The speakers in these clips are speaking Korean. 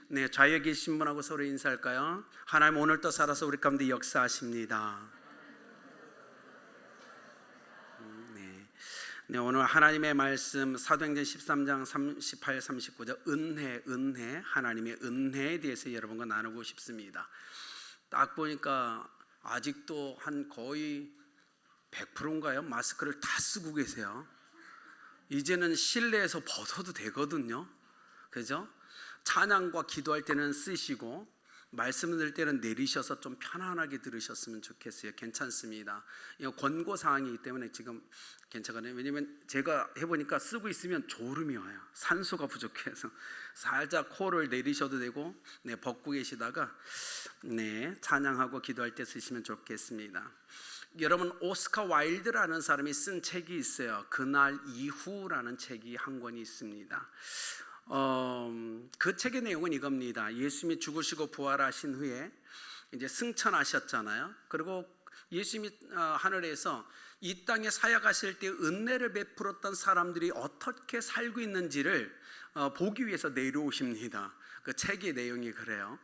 네, 좌우에 계신 분하고 서로 인사할까요? 하나님 오늘도 살아서 우리 가운데 역사하십니다. 네, 오늘 하나님의 말씀 사도행전 13장 38, 39절 은혜, 하나님의 은혜에 대해서 여러분과 나누고 싶습니다. 딱 보니까 아직도 한 거의 100%인가요? 마스크를 다 쓰고 계세요. 이제는 실내에서 벗어도 되거든요. 그죠? 찬양과 기도할 때는 쓰시고 말씀 들 때는 내리셔서 좀 편안하게 들으셨으면 좋겠어요. 괜찮습니다. 이거 권고사항이기 때문에 지금 괜찮아요. 왜냐면 제가 해보니까 쓰고 있으면 졸음이 와요. 산소가 부족해서 살짝 코를 내리셔도 되고, 네, 벗고 계시다가 네, 찬양하고 기도할 때 쓰시면 좋겠습니다. 여러분, 오스카 와일드라는 사람이 쓴 책이 있어요. 그날 이후라는 책이 한 권이 있습니다. 그 책의 내용은 이겁니다. 예수님이 죽으시고 부활하신 후에 이제 승천하셨잖아요. 그리고 예수님이 하늘에서 이 땅에 사역하실 때 은혜를 베풀었던 사람들이 어떻게 살고 있는지를 보기 위해서 내려오십니다. 그 책의 내용이 그래요.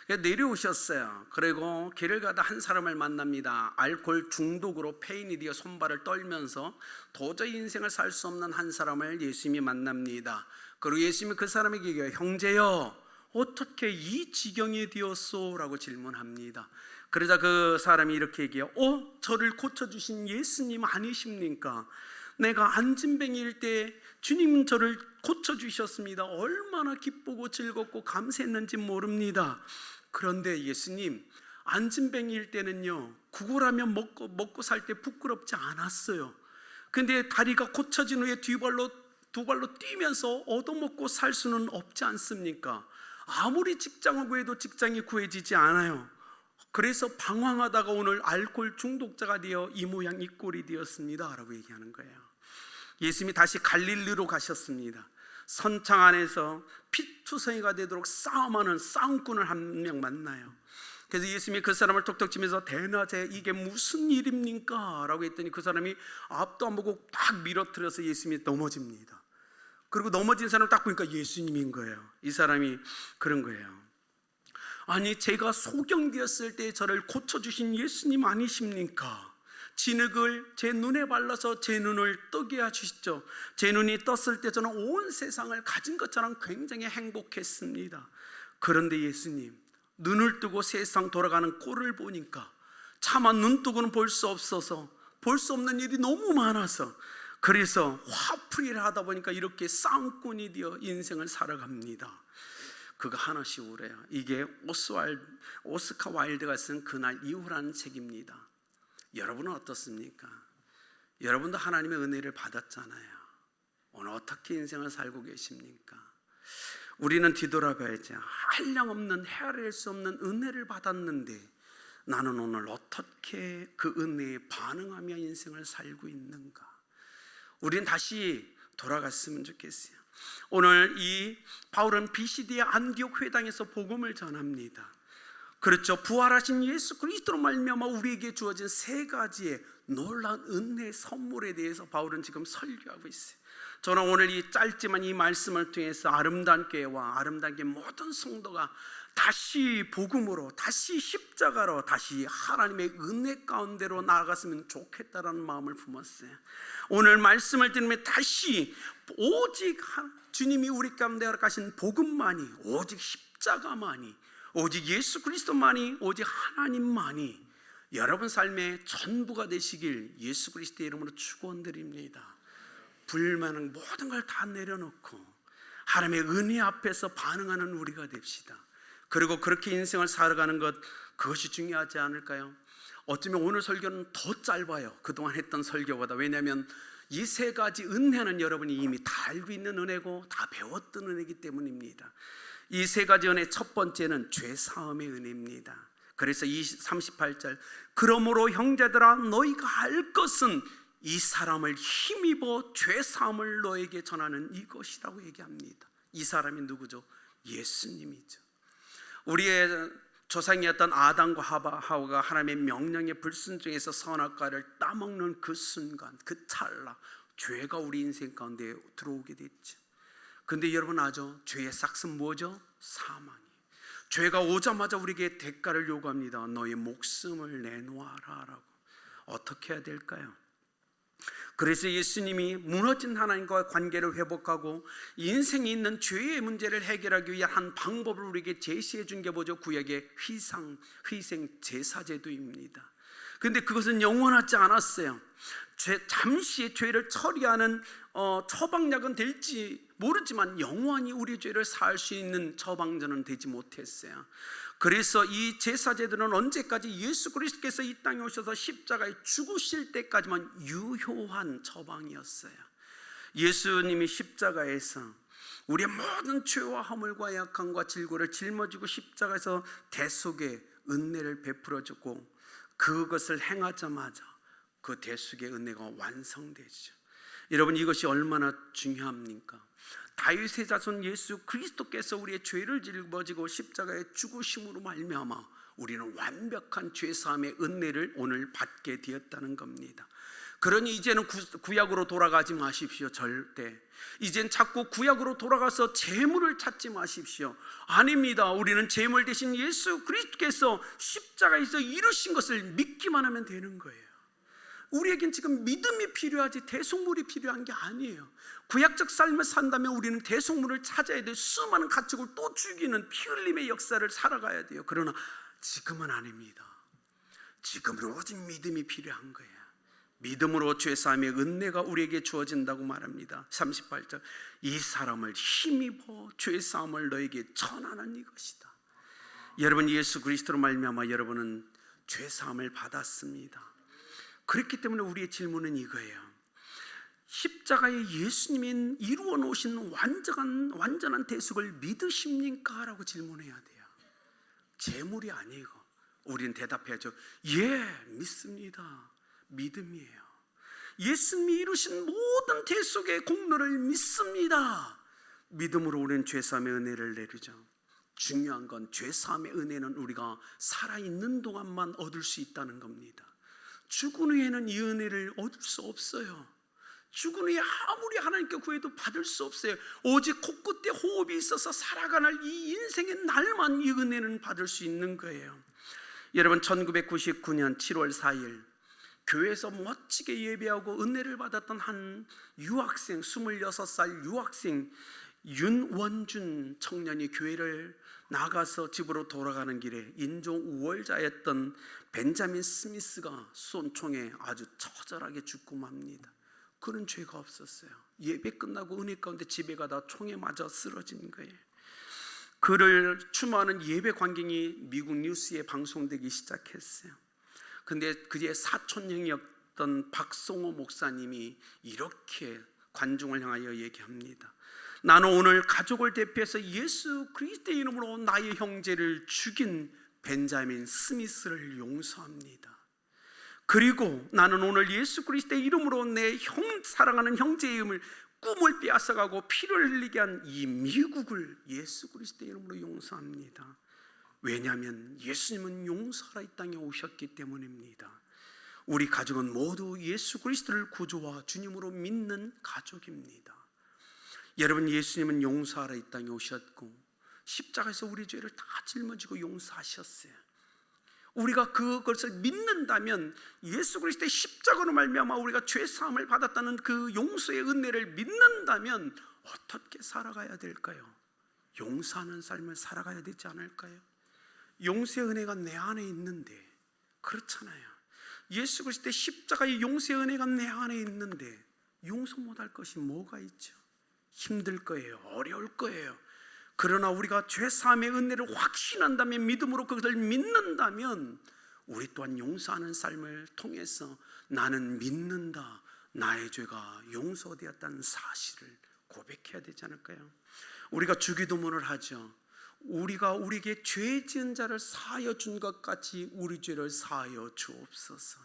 내려오셨어요. 그리고 길을 가다 한 사람을 만납니다. 알코올 중독으로 폐인이 되어 손발을 떨면서 도저히 인생을 살 수 없는 한 사람을 예수님이 만납니다. 그리고 예수님이 그 사람에게 얘기해요. 형제여, 어떻게 이 지경이 되었소? 라고 질문합니다. 그러자 그 사람이 이렇게 얘기해요. 저를 고쳐주신 예수님 아니십니까? 내가 안진뱅이일 때 주님 저를 고쳐주셨습니다. 얼마나 기쁘고 즐겁고 감사했는지 모릅니다. 그런데 예수님, 안진뱅이일 때는요, 구걸하면 먹고 살 때 부끄럽지 않았어요. 근데 다리가 고쳐진 후에 두 발로 뛰면서 얻어먹고 살 수는 없지 않습니까? 아무리 직장을 구해도 직장이 구해지지 않아요. 그래서 방황하다가 오늘 알코올 중독자가 되어 이 모양 이 꼴이 되었습니다 라고 얘기하는 거예요. 예수님이 다시 갈릴리로 가셨습니다. 선창 안에서 피투성이가 되도록 싸움하는 싸움꾼을 한 명 만나요. 그래서 예수님이 그 사람을 톡톡 치면서 대낮에 이게 무슨 일입니까? 라고 했더니 그 사람이 앞도 안 보고 딱 밀어뜨려서 예수님이 넘어집니다. 그리고 넘어진 사람을 딱 보니까 예수님인 거예요. 이 사람이 그런 거예요. 아니, 제가 소경되었을 때 저를 고쳐주신 예수님 아니십니까? 진흙을 제 눈에 발라서 제 눈을 뜨게 해주시죠. 제 눈이 떴을 때 저는 온 세상을 가진 것처럼 굉장히 행복했습니다. 그런데 예수님, 눈을 뜨고 세상 돌아가는 꼴을 보니까 차마 눈 뜨고는 볼 수 없어서 볼 수 없는 일이 너무 많아서 그래서 화풀이를 하다 보니까 이렇게 싸움꾼이 되어 인생을 살아갑니다. 그거 하나씩 우래요. 이게 오스카 와일드가 쓴 그날 이후라는 책입니다. 여러분은 어떻습니까? 여러분도 하나님의 은혜를 받았잖아요. 오늘 어떻게 인생을 살고 계십니까? 우리는 뒤돌아봐야죠. 한량없는 헤아릴 수 없는 은혜를 받았는데 나는 오늘 어떻게 그 은혜에 반응하며 인생을 살고 있는가? 우리는 다시 돌아갔으면 좋겠어요. 오늘 이 바울은 BCD의 안디옥 회당에서 복음을 전합니다. 그렇죠. 부활하신 예수 그리스도로 말미암아 우리에게 주어진 세 가지의 놀라운 은혜의 선물에 대해서 바울은 지금 설교하고 있어요. 저는 오늘 이 짧지만 이 말씀을 통해서 아름다운 교회와 아름다운 교회 모든 성도가 다시 복음으로, 다시 십자가로, 다시 하나님의 은혜 가운데로 나아갔으면 좋겠다라는 마음을 품었어요. 오늘 말씀을 들으면 다시 오직 주님이 우리 가운데 가신 복음만이, 오직 십자가만이, 오직 예수 그리스도만이, 오직 하나님만이 여러분 삶의 전부가 되시길 예수 그리스도의 이름으로 축원드립니다. 불만한 모든 걸 다 내려놓고 하나님의 은혜 앞에서 반응하는 우리가 됩시다. 그리고 그렇게 인생을 살아가는 것, 그것이 중요하지 않을까요? 어쩌면 오늘 설교는 더 짧아요. 그동안 했던 설교보다. 왜냐하면 이 세 가지 은혜는 여러분이 이미 다 알고 있는 은혜고 다 배웠던 은혜이기 때문입니다. 이 세 가지 은혜, 첫 번째는 죄사함의 은혜입니다. 그래서 38절, 그러므로 형제들아 너희가 알 것은 이 사람을 힘입어 죄사함을 너에게 전하는 이것이라고 얘기합니다. 이 사람이 누구죠? 예수님이죠. 우리의 조상이었던 아담과 하와가 하나님의 명령에 불순종해서 선악과를 따먹는 그 순간, 그 찰나 죄가 우리 인생 가운데 들어오게 됐죠. 근데 여러분 아죠? 죄의 삭은 뭐죠? 사망이에요. 죄가 오자마자 우리에게 대가를 요구합니다. 너의 목숨을 내놓아라 라고. 어떻게 해야 될까요? 그래서 예수님이 무너진 하나님과 관계를 회복하고 인생에 있는 죄의 문제를 해결하기 위한 한 방법을 우리에게 제시해 준 게 뭐죠? 구약의 희생 제사 제도입니다. 그런데 그것은 영원하지 않았어요. 잠시 죄를 처리하는 처방약은 될지 모르지만 영원히 우리 죄를 사할 수 있는 처방전은 되지 못했어요. 그래서 이 제사제도는 언제까지? 예수 그리스도께서 이 땅에 오셔서 십자가에 죽으실 때까지만 유효한 처방이었어요. 예수님이 십자가에서 우리의 모든 죄와 허물과 약함과 질고를 짊어지고 십자가에서 대속의 은혜를 베풀어주고 그것을 행하자마자 그 대속의 은혜가 완성되죠. 여러분, 이것이 얼마나 중요합니까? 다윗의 자손 예수 그리스도께서 우리의 죄를 짊어지고 십자가에 죽으심으로 말미암아 우리는 완벽한 죄사함의 은혜를 오늘 받게 되었다는 겁니다. 그러니 이제는 구약으로 돌아가지 마십시오. 절대. 이젠 자꾸 구약으로 돌아가서 재물을 찾지 마십시오. 아닙니다. 우리는 재물 대신 예수 그리스도께서 십자가에서 이루신 것을 믿기만 하면 되는 거예요. 우리에겐 지금 믿음이 필요하지 대속물이 필요한 게 아니에요. 구약적 삶을 산다면 우리는 대속물을 찾아야 돼요. 수많은 가축을 또 죽이는 피 흘림의 역사를 살아가야 돼요. 그러나 지금은 아닙니다. 지금은 오직 믿음이 필요한 거예요. 믿음으로 죄사함의 은혜가 우리에게 주어진다고 말합니다. 38절, 이 사람을 힘입어 죄사함을 너에게 전하는 이것이다. 여러분, 예수 그리스도로 말미암아 여러분은 죄사함을 받았습니다. 그렇기 때문에 우리의 질문은 이거예요. 십자가에 예수님이 이루어 놓으신 완전한 대속을 믿으십니까? 라고 질문해야 돼요. 재물이 아니고 우리는 대답해야죠. 예, 믿습니다. 믿음이에요. 예수님이 이루신 모든 대속의 공로를 믿습니다. 믿음으로 우리는 죄사함의 은혜를 내리죠. 중요한 건 죄사함의 은혜는 우리가 살아있는 동안만 얻을 수 있다는 겁니다. 죽은 후에는 이 은혜를 얻을 수 없어요. 죽은 후에 아무리 하나님께 구해도 받을 수 없어요. 오직 코끝에 호흡이 있어서 살아가는 이 인생의 날만 이 은혜는 받을 수 있는 거예요. 여러분, 1999년 7월 4일 교회에서 멋지게 예배하고 은혜를 받았던 한 유학생, 26살 유학생 윤원준 청년이 교회를 나가서 집으로 돌아가는 길에 인종 우월자였던 벤자민 스미스가 쏜 총에 아주 처절하게 죽고 맙니다. 그런 죄가 없었어요. 예배 끝나고 은혜 가운데 집에 가다 총에 맞아 쓰러진 거예요. 그를 추모하는 예배 광경이 미국 뉴스에 방송되기 시작했어요. 근데 그의 사촌형이었던 박성호 목사님이 이렇게 관중을 향하여 얘기합니다. 나는 오늘 가족을 대표해서 예수 그리스도의 이름으로 나의 형제를 죽인 벤자민 스미스를 용서합니다. 그리고 나는 오늘 예수 그리스도의 이름으로 내 사랑하는 형제의 꿈을 빼앗아가고 피를 흘리게 한 이 미국을 예수 그리스도의 이름으로 용서합니다. 왜냐하면 예수님은 용서하라 이 땅에 오셨기 때문입니다. 우리 가족은 모두 예수 그리스도를 구주와 주님으로 믿는 가족입니다. 여러분, 예수님은 용서하라 이 땅에 오셨고 십자가에서 우리 죄를 다 짊어지고 용서하셨어요. 우리가 그것을 믿는다면 예수 그리스도의 십자가로 말미암아 우리가 죄 사함을 받았다는 그 용서의 은혜를 믿는다면 어떻게 살아가야 될까요? 용서하는 삶을 살아가야 되지 않을까요? 용서의 은혜가 내 안에 있는데, 그렇잖아요. 예수 그리스도의 십자가의 용서의 은혜가 내 안에 있는데 용서 못할 것이 뭐가 있죠? 힘들 거예요. 어려울 거예요. 그러나 우리가 죄사함의 은혜를 확신한다면, 믿음으로 그것을 믿는다면 우리 또한 용서하는 삶을 통해서 나는 믿는다, 나의 죄가 용서되었다는 사실을 고백해야 되지 않을까요? 우리가 주기도문을 하죠. 우리가 우리에게 죄 지은 자를 사하여 준 것 같이 우리 죄를 사하여 주옵소서.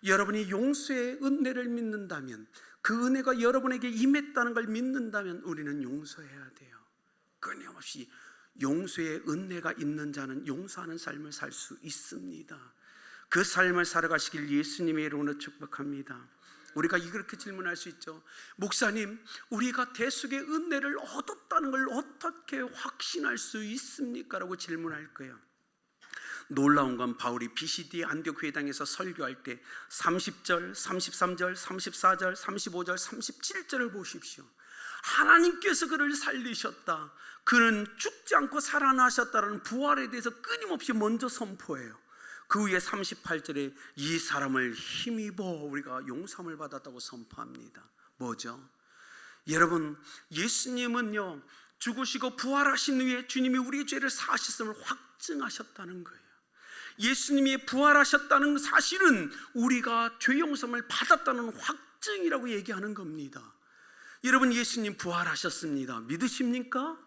여러분이 용서의 은혜를 믿는다면, 그 은혜가 여러분에게 임했다는 걸 믿는다면 우리는 용서해야 돼요. 끊임없이 용서의 은혜가 있는 자는 용서하는 삶을 살 수 있습니다. 그 삶을 살아가시길 예수님의 이름으로 축복합니다. 우리가 이렇게 질문할 수 있죠. 목사님, 우리가 대속의 은혜를 얻었다는 걸 어떻게 확신할 수 있습니까? 라고 질문할 거예요. 놀라운 건 바울이 BCD 안디옥 회당에서 설교할 때 30절, 33절, 34절, 35절, 37절을 보십시오. 하나님께서 그를 살리셨다, 그는 죽지 않고 살아나셨다는 부활에 대해서 끊임없이 먼저 선포해요. 그 후에 38절에 이 사람을 힘입어 우리가 용서함을 받았다고 선포합니다. 뭐죠? 여러분, 예수님은요, 죽으시고 부활하신 후에 주님이 우리의 죄를 사하셨음을 확증하셨다는 거예요. 예수님이 부활하셨다는 사실은 우리가 죄 용서함을 받았다는 확증이라고 얘기하는 겁니다. 여러분, 예수님 부활하셨습니다. 믿으십니까?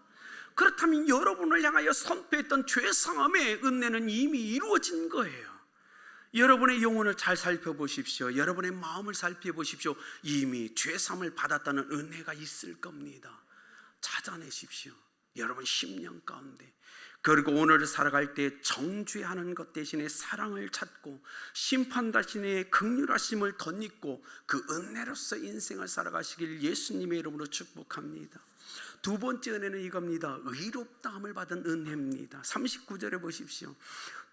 그렇다면 여러분을 향하여 선포했던 죄사함의 은혜는 이미 이루어진 거예요. 여러분의 영혼을 잘 살펴보십시오. 여러분의 마음을 살펴보십시오. 이미 죄사함을 받았다는 은혜가 있을 겁니다. 찾아내십시오. 여러분 심령 가운데. 그리고 오늘을 살아갈 때 정죄하는 것 대신에 사랑을 찾고 심판 대신에 긍휼하심을 덧입고 그 은혜로서 인생을 살아가시길 예수님의 이름으로 축복합니다. 두 번째 은혜는 이겁니다. 의롭다함을 받은 은혜입니다. 39절에 보십시오.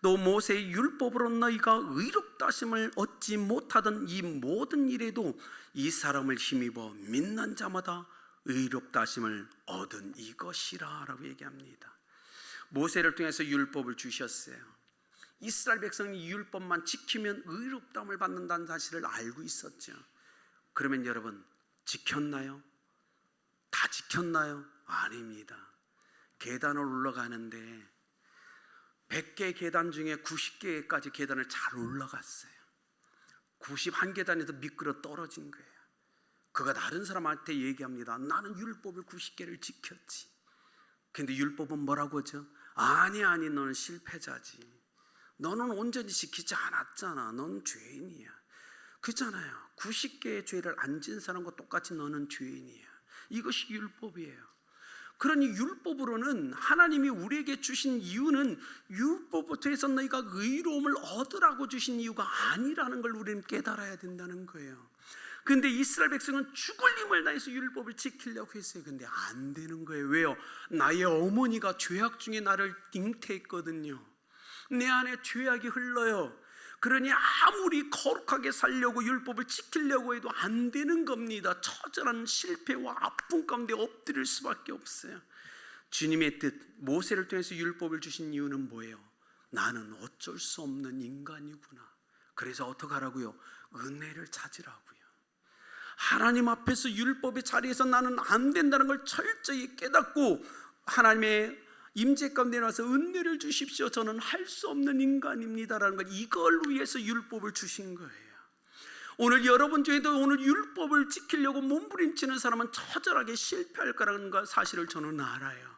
또 모세의 율법으로 너희가 의롭다 하심을 얻지 못하던 이 모든 일에도 이 사람을 힘입어 믿는 자마다 의롭다 하심을 얻은 이것이라 라고 얘기합니다. 모세를 통해서 율법을 주셨어요. 이스라엘 백성이 이 율법만 지키면 의롭다함을 받는다는 사실을 알고 있었죠. 그러면 여러분, 지켰나요? 다 지켰나요? 아닙니다. 계단을 올라가는데 100개 계단 중에 90개까지 계단을 잘 올라갔어요. 91계단에서 미끄러 떨어진 거예요. 그가 다른 사람한테 얘기합니다. 나는 율법을 90개를 지켰지. 근데 율법은 뭐라고 하죠? 아니 너는 실패자지. 너는 온전히 지키지 않았잖아. 너는 죄인이야. 그렇잖아요. 90개의 죄를 안 지은 사람과 똑같이 너는 죄인이야. 이것이 율법이에요. 그러니 율법으로는 하나님이 우리에게 주신 이유는 율법부터 해서 너희가 의로움을 얻으라고 주신 이유가 아니라는 걸 우리는 깨달아야 된다는 거예요. 그런데 이스라엘 백성은 죽을 힘을 다해서 율법을 지키려고 했어요. 근데 안 되는 거예요. 왜요? 나의 어머니가 죄악 중에 나를 잉태했거든요. 내 안에 죄악이 흘러요. 그러니 아무리 거룩하게 살려고 율법을 지키려고 해도 안 되는 겁니다. 처절한 실패와 아픔 가운데 엎드릴 수밖에 없어요. 주님의 뜻, 모세를 통해서 율법을 주신 이유는 뭐예요? 나는 어쩔 수 없는 인간이구나. 그래서 어떻게 하라고요? 은혜를 찾으라고요. 하나님 앞에서 율법의 자리에서 나는 안 된다는 걸 철저히 깨닫고 하나님의 임재 가운데 나와서 은혜를 주십시오. 저는 할 수 없는 인간입니다라는 걸, 이걸 위해서 율법을 주신 거예요. 오늘 여러분 중에도 오늘 율법을 지키려고 몸부림치는 사람은 처절하게 실패할 거라는 사실을 저는 알아요.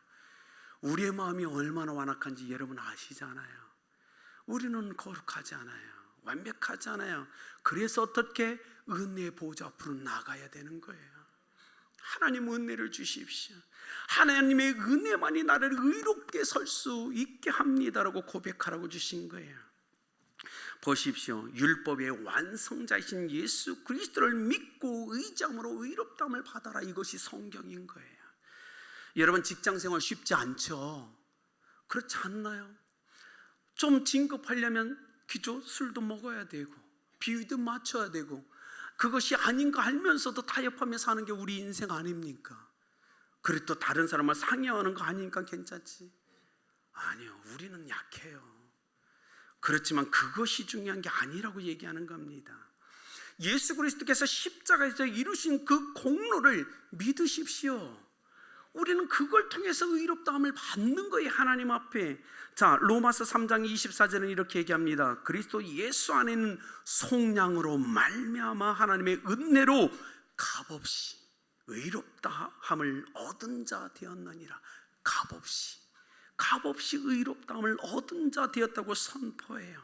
우리의 마음이 얼마나 완악한지 여러분 아시잖아요. 우리는 거룩하지 않아요. 완벽하지 않아요. 그래서 어떻게 은혜의 보좌 앞으로 나가야 되는 거예요. 하나님 은혜를 주십시오. 하나님의 은혜만이 나를 의롭게 설 수 있게 합니다라고 고백하라고 주신 거예요. 보십시오. 율법의 완성자이신 예수 그리스도를 믿고 의지함으로 의롭다함을 받아라. 이것이 성경인 거예요. 여러분, 직장생활 쉽지 않죠? 그렇지 않나요? 좀 진급하려면 기초 술도 먹어야 되고 비위도 맞춰야 되고, 그것이 아닌 거 알면서도 타협하며 사는 게 우리 인생 아닙니까? 그리고 또 다른 사람을 상여하는 거 아니니까 괜찮지? 아니요, 우리는 약해요. 그렇지만 그것이 중요한 게 아니라고 얘기하는 겁니다. 예수 그리스도께서 십자가에서 이루신 그 공로를 믿으십시오. 우리는 그걸 통해서 의롭다함을 받는 거예요, 하나님 앞에. 자, 로마서 3장 24절은 이렇게 얘기합니다. 그리스도 예수 안에는 속량으로 말미암아 하나님의 은혜로 값없이 의롭다함을 얻은 자 되었느니라. 값없이 의롭다함을 얻은 자 되었다고 선포해요.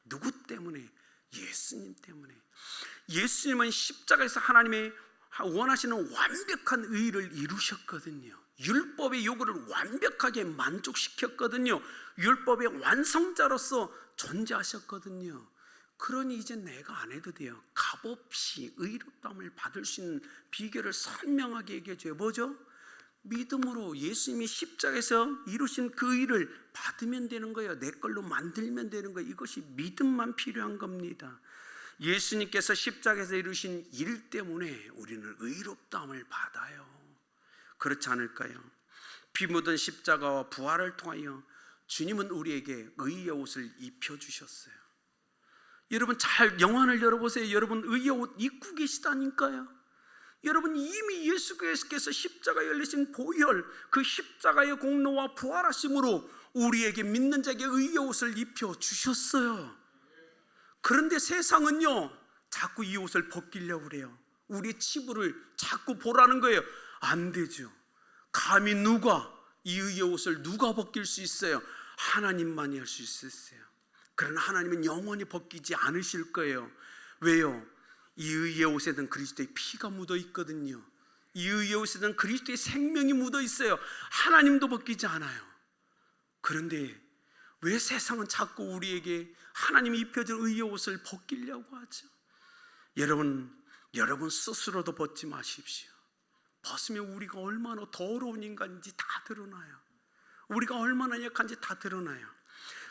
누구 때문에? 예수님 때문에. 예수님은 십자가에서 하나님의 원하시는 완벽한 의를 이루셨거든요. 율법의 요구를 완벽하게 만족시켰거든요. 율법의 완성자로서 존재하셨거든요. 그러니 이제 내가 안 해도 돼요. 값없이 의롭다함을 받을 수 있는 비결을 선명하게 얘기해 줘요. 뭐죠? 믿음으로 예수님이 십자가에서 이루신 그 일을 받으면 되는 거예요. 내 걸로 만들면 되는 거예요. 이것이 믿음만 필요한 겁니다. 예수님께서 십자가에서 이루신 일 때문에 우리는 의롭다함을 받아요. 그렇지 않을까요? 피 묻은 십자가와 부활을 통하여 주님은 우리에게 의의 옷을 입혀주셨어요. 여러분 잘 영안을 열어보세요. 여러분 의의 옷 입고 계시다니까요. 여러분 이미 예수께서 십자가에 열리신 보혈, 그 십자가의 공로와 부활하심으로 우리에게 믿는 자에게 의의 옷을 입혀주셨어요. 그런데 세상은요 자꾸 이 옷을 벗기려고 그래요. 우리의 치부를 자꾸 보라는 거예요. 안 되죠. 감히 누가 이 의의 옷을 누가 벗길 수 있어요? 하나님만이 할 수 있었어요. 그러나 하나님은 영원히 벗기지 않으실 거예요. 왜요? 이 의의 옷에는 그리스도의 피가 묻어 있거든요. 이 의의 옷에는 그리스도의 생명이 묻어 있어요. 하나님도 벗기지 않아요. 그런데 왜 세상은 자꾸 우리에게 하나님이 입혀준 의의 옷을 벗기려고 하죠? 여러분 스스로도 벗지 마십시오. 벗으면 우리가 얼마나 더러운 인간인지 다 드러나요. 우리가 얼마나 약한지 다 드러나요.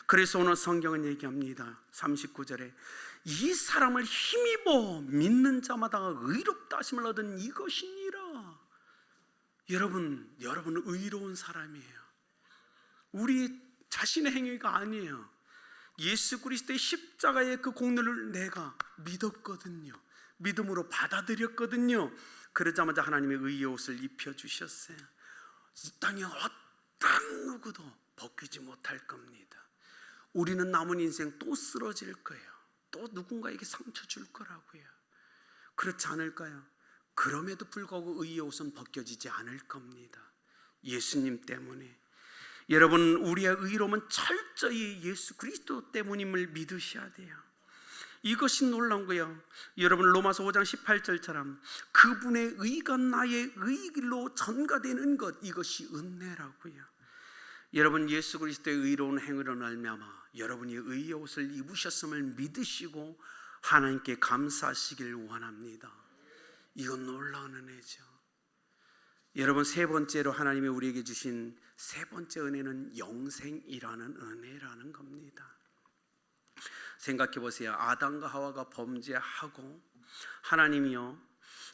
그래서 오늘 성경은 얘기합니다. 39절에 이 사람을 힘입어 믿는 자마다 의롭다 하심을 얻은 이것이니라. 여러분 의로운 사람이에요. 우리 자신의 행위가 아니에요. 예수 그리스도의 십자가의 그 공로를 내가 믿었거든요. 믿음으로 받아들였거든요. 그러자마자 하나님의 의의 옷을 입혀주셨어요. 이 땅에 어떤 누구도 벗기지 못할 겁니다. 우리는 남은 인생 또 쓰러질 거예요. 또 누군가에게 상처 줄 거라고요. 그렇지 않을까요? 그럼에도 불구하고 의의 옷은 벗겨지지 않을 겁니다. 예수님 때문에. 여러분 우리의 의로움은 철저히 예수 그리스도 때문임을 믿으셔야 돼요. 이것이 놀라운 거예요. 여러분 로마서 5장 18절처럼 그분의 의가 나의 의로 전가되는 것, 이것이 은혜라고요. 여러분 예수 그리스도의 의로운 행위로 말미암아 여러분이 의의 옷을 입으셨음을 믿으시고 하나님께 감사하시길 원합니다. 이건 놀라운 은혜죠. 여러분 세 번째로 하나님이 우리에게 주신 세 번째 은혜는 영생이라는 은혜라는 겁니다. 생각해 보세요. 아담과 하와가 범죄하고 하나님이요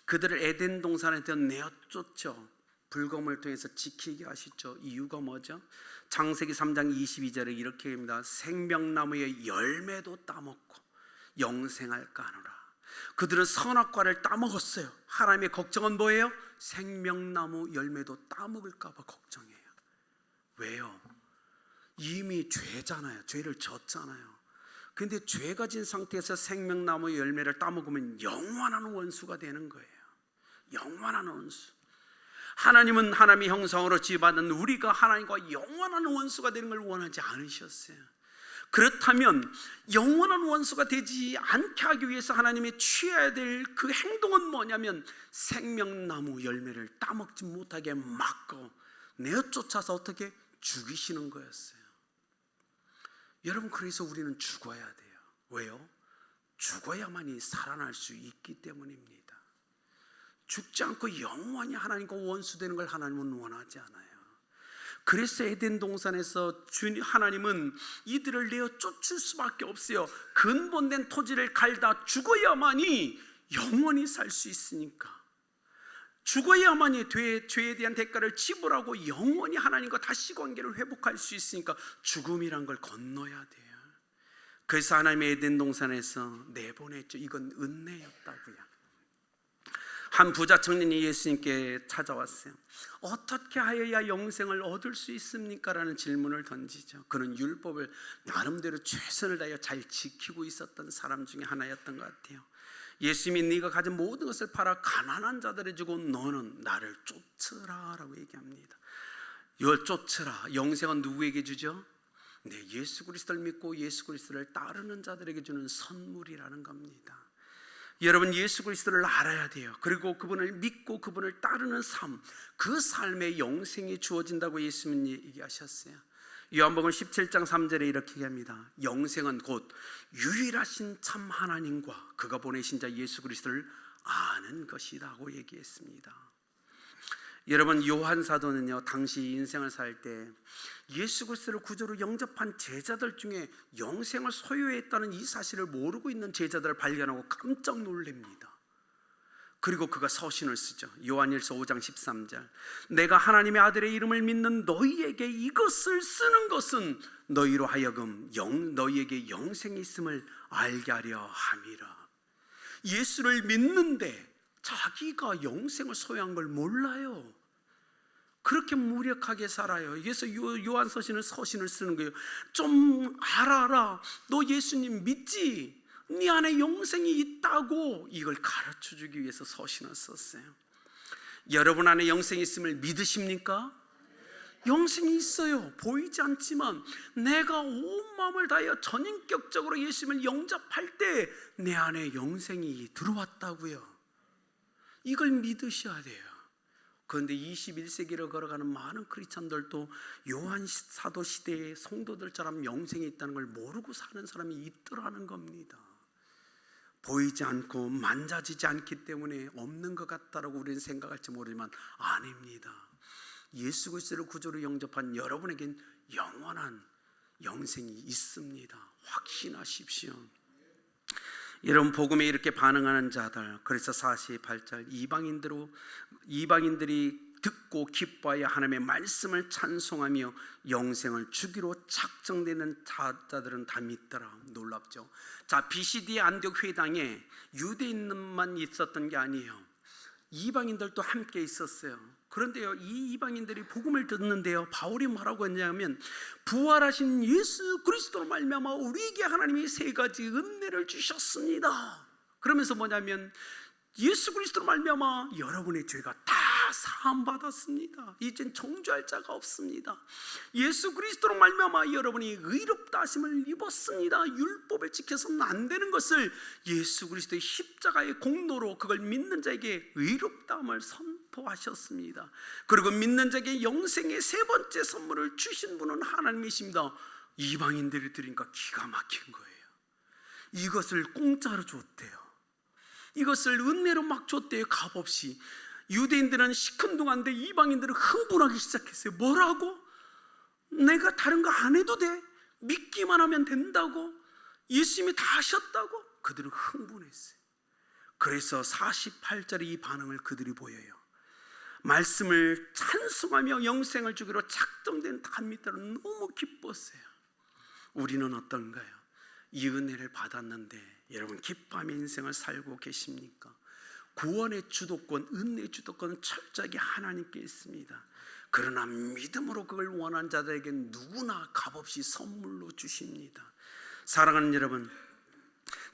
그들을 에덴 동산에서 내어쫓죠. 불검을 통해서 지키게 하시죠. 이유가 뭐죠? 창세기 3장 22절에 이렇게 합니다. 생명나무의 열매도 따먹고 영생할까 하노라. 그들은 선악과를 따먹었어요. 하나님의 걱정은 뭐예요? 생명나무 열매도 따먹을까 봐 걱정해요. 왜요? 이미 죄잖아요. 죄를 졌잖아요. 근데 죄가 진 상태에서 생명나무 열매를 따먹으면 영원한 원수가 되는 거예요. 영원한 원수. 하나님은 하나님의 형상으로 지어받은 우리가 하나님과 영원한 원수가 되는 걸 원하지 않으셨어요. 그렇다면 영원한 원수가 되지 않게 하기 위해서 하나님이 취해야 될 그 행동은 뭐냐면 생명나무 열매를 따먹지 못하게 막고 내어쫓아서 어떻게 죽이시는 거였어요. 여러분 그래서 우리는 죽어야 돼요. 왜요? 죽어야만이 살아날 수 있기 때문입니다. 죽지 않고 영원히 하나님과 원수되는 걸 하나님은 원하지 않아요. 그래서 에덴 동산에서 하나님은 이들을 내어 쫓을 수밖에 없어요. 근본된 토지를 갈다 죽어야만이 영원히 살 수 있으니까. 죽어야만이 죄에 대한 대가를 지불하고 영원히 하나님과 다시 관계를 회복할 수 있으니까 죽음이란 걸 건너야 돼요. 그래서 하나님의 에덴 동산에서 내보냈죠. 이건 은혜였다고요. 한 부자 청년이 예수님께 찾아왔어요. 어떻게 하여야 영생을 얻을 수 있습니까? 라는 질문을 던지죠. 그는 율법을 나름대로 최선을 다하여 잘 지키고 있었던 사람 중에 하나였던 것 같아요. 예수님이 네가 가진 모든 것을 팔아 가난한 자들에 주고 너는 나를 쫓으라 라고 얘기합니다. 이걸 쫓으라. 영생은 누구에게 주죠? 네, 예수 그리스도를 믿고 예수 그리스도를 따르는 자들에게 주는 선물이라는 겁니다. 여러분 예수 그리스도를 알아야 돼요. 그리고 그분을 믿고 그분을 따르는 삶, 그 삶에 영생이 주어진다고 예수님은 얘기하셨어요. 요한복음 17장 3절에 이렇게 얘기합니다. 영생은 곧 유일하신 참 하나님과 그가 보내신 자 예수 그리스도를 아는 것이라고 얘기했습니다. 여러분, 요한 사도는요, 당시 인생을 살 때 예수 그리스도를 구주로 영접한 제자들 중에 영생을 소유했다는 이 사실을 모르고 있는 제자들을 발견하고 깜짝 놀랍니다. 그리고 그가 서신을 쓰죠. 요한일서 5장 13절. 내가 하나님의 아들의 이름을 믿는 너희에게 이것을 쓰는 것은 너희로 하여금 너희에게 영생이 있음을 알게 하려 함이라. 예수를 믿는데 자기가 영생을 소유한 걸 몰라요. 그렇게 무력하게 살아요. 그래서 요한 서신을 쓰는 거예요. 좀 알아라. 너 예수님 믿지? 네 안에 영생이 있다고 이걸 가르쳐주기 위해서 서신을 썼어요. 여러분 안에 영생이 있음을 믿으십니까? 영생이 있어요. 보이지 않지만 내가 온 마음을 다하여 전인격적으로 예수님을 영접할 때 내 안에 영생이 들어왔다고요. 이걸 믿으셔야 돼요. 그런데 21세기를 걸어가는 많은 크리스찬들도 요한 사도 시대의 성도들처럼 영생이 있다는 걸 모르고 사는 사람이 있더라는 겁니다. 보이지 않고 만져지지 않기 때문에 없는 것 같다라고 우리는 생각할지 모르지만 아닙니다. 예수 그리스도를 구주로 영접한 여러분에겐 영원한 영생이 있습니다. 확신하십시오. 여러분, 복음에 이렇게 반응하는 자들, 그래서 48절 이방인들이 듣고 기뻐하여 하나님의 말씀을 찬송하며 영생을 주기로 작정되는 자들은 다 믿더라. 놀랍죠. 자, BCD 안디옥 회당에 유대인만 있었던 게 아니에요. 이방인들도 함께 있었어요. 그런데요, 이 이방인들이 복음을 듣는데요, 바울이 뭐라고 했냐면 부활하신 예수 그리스도로 말미암아 우리에게 하나님이 세 가지 은혜를 주셨습니다. 그러면서 뭐냐면 예수 그리스도로 말미암아 여러분의 죄가 다 사함 받았습니다. 이젠 정죄할 자가 없습니다. 예수 그리스도로 말미암아 여러분이 의롭다 하심을 입었습니다. 율법을 지켜서는 안 되는 것을 예수 그리스도의 십자가의 공로로 그걸 믿는 자에게 의롭다함을 선포하셨습니다. 그리고 믿는 자에게 영생의 세 번째 선물을 주신 분은 하나님이십니다. 이방인들이 들으니까 기가 막힌 거예요. 이것을 공짜로 줬대요. 이것을 은혜로 막 줬대요. 값없이. 유대인들은 시큰둥한데 이방인들은 흥분하기 시작했어요. 뭐라고? 내가 다른 거 안 해도 돼? 믿기만 하면 된다고? 예수님이 다 하셨다고? 그들은 흥분했어요. 그래서 48절의 이 반응을 그들이 보여요. 말씀을 찬송하며 영생을 주기로 작정된 담미들은 너무 기뻤어요. 우리는 어떤가요? 이 은혜를 받았는데 여러분 기뻐하며 인생을 살고 계십니까? 구원의 주도권, 은혜의 주도권은 철저하게 하나님께 있습니다. 그러나 믿음으로 그걸 원하는 자들에게 누구나 값없이 선물로 주십니다. 사랑하는 여러분,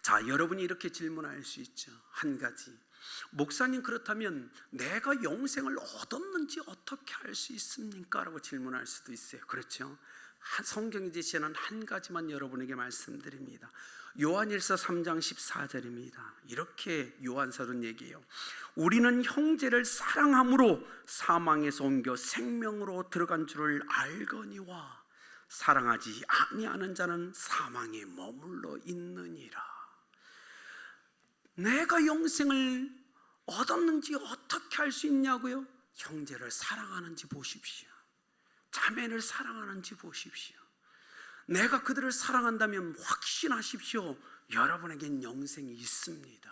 자, 여러분이 이렇게 질문할 수 있죠. 한 가지, 목사님 그렇다면 내가 영생을 얻었는지 어떻게 알 수 있습니까? 라고 질문할 수도 있어요. 그렇죠? 성경이 제시하는 한 가지만 여러분에게 말씀드립니다. 요한일서 3장 14절입니다. 이렇게 요한사도는 얘기해요. 우리는 형제를 사랑함으로 사망에서 옮겨 생명으로 들어간 줄을 알거니와 사랑하지 아니하는 자는 사망에 머물러 있느니라. 내가 영생을 얻었는지 어떻게 알 수 있냐고요? 형제를 사랑하는지 보십시오. 자매를 사랑하는지 보십시오. 내가 그들을 사랑한다면 확신하십시오. 여러분에겐 영생이 있습니다.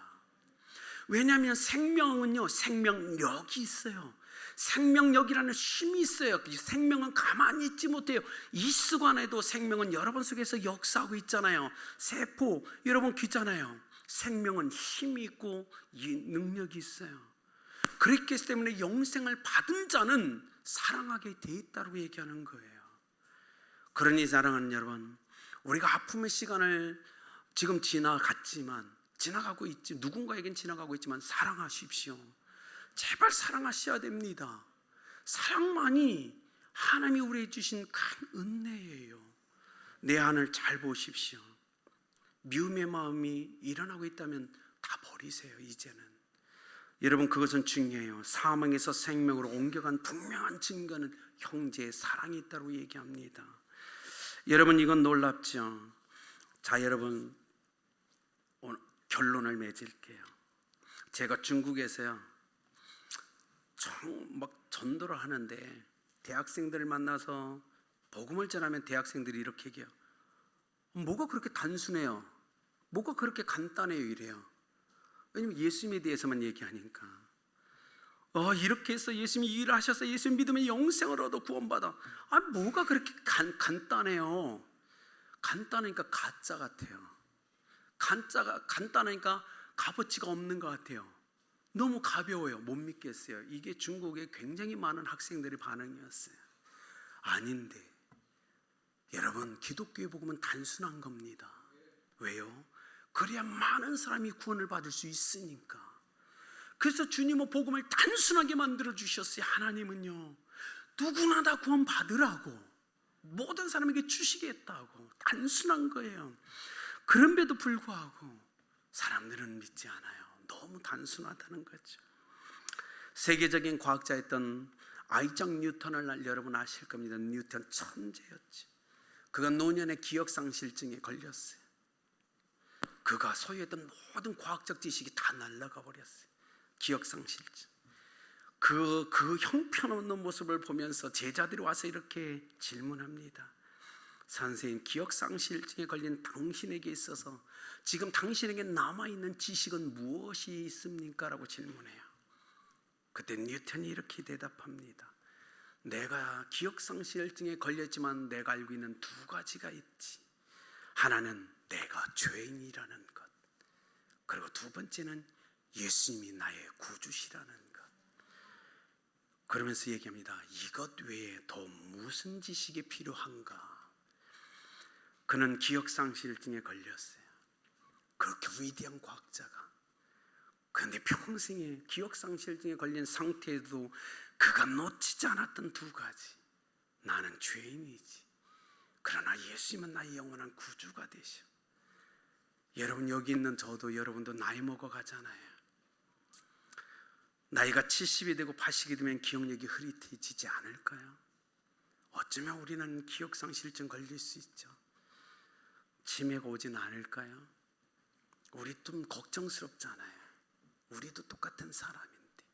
왜냐하면 생명은요, 생명력이 있어요. 생명력이라는 힘이 있어요. 생명은 가만히 있지 못해요. 이 순간에도 생명은 여러분 속에서 역사하고 있잖아요. 세포, 여러분 귀잖아요. 생명은 힘이 있고 능력이 있어요. 그렇기 때문에 영생을 받은 자는 사랑하게 돼 있다고 얘기하는 거예요. 그러니 사랑하는 여러분, 우리가 아픔의 시간을 지금 지나가고 있지, 누군가에겐 지나가고 있지만 사랑하십시오. 제발 사랑하셔야 됩니다. 사랑만이 하나님이 우리에게 주신 큰 은혜예요. 내 안을 잘 보십시오. 미움의 마음이 일어나고 있다면 다 버리세요. 이제는 여러분, 그것은 중요해요. 사망에서 생명으로 옮겨간 분명한 증거는 형제의 사랑이 있다고 얘기합니다. 여러분, 이건 놀랍죠? 자, 여러분, 오늘 결론을 맺을게요. 제가 중국에서요, 막 전도를 하는데 대학생들을 만나서 복음을 전하면 대학생들이 이렇게 얘기해요. 뭐가 그렇게 단순해요? 뭐가 그렇게 간단해요? 이래요. 왜냐면 예수님에 대해서만 얘기하니까. 이렇게 해서 예수님이 일을 하셔서 예수님 믿으면 영생을 얻어 구원받아. 뭐가 그렇게 간단해요? 간단하니까 가짜 같아요. 간단하니까 값어치가 없는 것 같아요. 너무 가벼워요. 못 믿겠어요. 이게 중국에 굉장히 많은 학생들의 반응이었어요. 아닌데 여러분, 기독교의 복음은 단순한 겁니다. 왜요? 그래야 많은 사람이 구원을 받을 수 있으니까. 그래서 주님은 복음을 단순하게 만들어 주셨어요. 하나님은요, 누구나 다 구원 받으라고, 모든 사람에게 주시겠다고 단순한 거예요. 그런데도 불구하고 사람들은 믿지 않아요. 너무 단순하다는 거죠. 세계적인 과학자였던 아이작 뉴턴을 여러분 아실 겁니다. 뉴턴 천재였죠. 그가 노년의 기억상실증에 걸렸어요. 그가 소유했던 모든 과학적 지식이 다 날아가 버렸어요. 기억상실증. 그 형편없는 모습을 보면서 제자들이 와서 이렇게 질문합니다. 선생님, 기억상실증에 걸린 당신에게 있어서 지금 당신에게 남아있는 지식은 무엇이 있습니까? 라고 질문해요. 그때 뉴턴이 이렇게 대답합니다. 내가 기억상실증에 걸렸지만 내가 알고 있는 두 가지가 있지. 하나는 내가 죄인이라는 것, 그리고 두 번째는 예수님이 나의 구주시라는 것. 그러면서 얘기합니다. 이것 외에 더 무슨 지식이 필요한가? 그는 기억상실증에 걸렸어요. 그렇게 위대한 과학자가. 그런데 평생에 기억상실증에 걸린 상태에도 그가 놓치지 않았던 두 가지. 나는 죄인이지, 그러나 예수님은 나의 영원한 구주가 되셔. 여러분, 여기 있는 저도 여러분도 나이 먹어가잖아요. 나이가 70이 되고 80이 되면 기억력이 흐릿해지지 않을까요? 어쩌면 우리는 기억상실증 걸릴 수 있죠. 치매가 오진 않을까요? 우리 좀 걱정스럽잖아요. 우리도 똑같은 사람인데.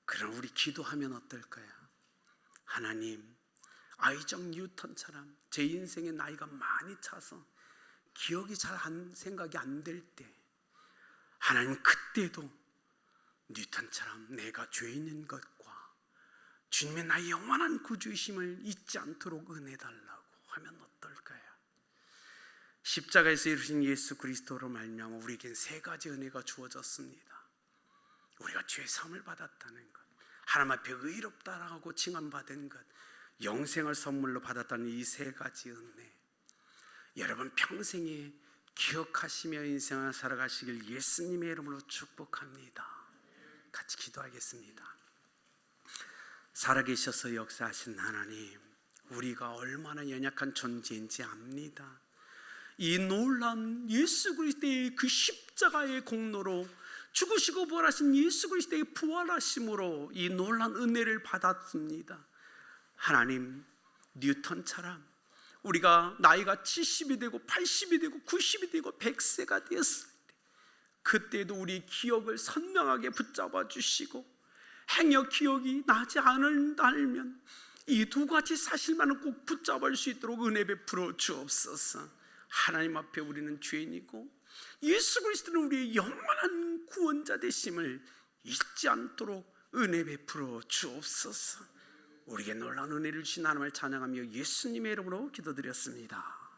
그럼 우리 기도하면 어떨까요? 하나님, 아이작 뉴턴처럼 제 인생의 나이가 많이 차서 기억이 잘 생각이 안 될 때, 하나님 그때도 뉴턴처럼 내가 죄인인 것과 주님의 나의 영원한 구주이심을 잊지 않도록 은혜 달라고 하면 어떨까요? 십자가에서 이루신 예수 그리스도로 말미암아 우리에겐 세 가지 은혜가 주어졌습니다. 우리가 죄 사함을 받았다는 것, 하나님 앞에 의롭다라고 칭함받은 것, 영생을 선물로 받았다는 이 세 가지 은혜, 여러분 평생에 기억하시며 인생을 살아가시길 예수님의 이름으로 축복합니다. 같이 기도하겠습니다. 살아계셔서 역사하신 하나님, 우리가 얼마나 연약한 존재인지 압니다. 이 놀라운 예수 그리스도의 그 십자가의 공로로, 죽으시고 부활하신 예수 그리스도의 부활하심으로 이 놀라운 은혜를 받았습니다. 하나님, 뉴턴처럼 우리가 나이가 70이 되고 80이 되고 90이 되고 100세가 되었을 때, 그때도 우리 기억을 선명하게 붙잡아 주시고, 행여 기억이 나지 않으면 이 두 가지 사실만은 꼭 붙잡을 수 있도록 은혜 베풀어 주옵소서. 하나님 앞에 우리는 죄인이고 예수 그리스도는 우리의 영원한 구원자 되심을 잊지 않도록 은혜 베풀어 주옵소서. 우리에게 놀라운 은혜를 주신 하나님을 찬양하며 예수님의 이름으로 기도드렸습니다.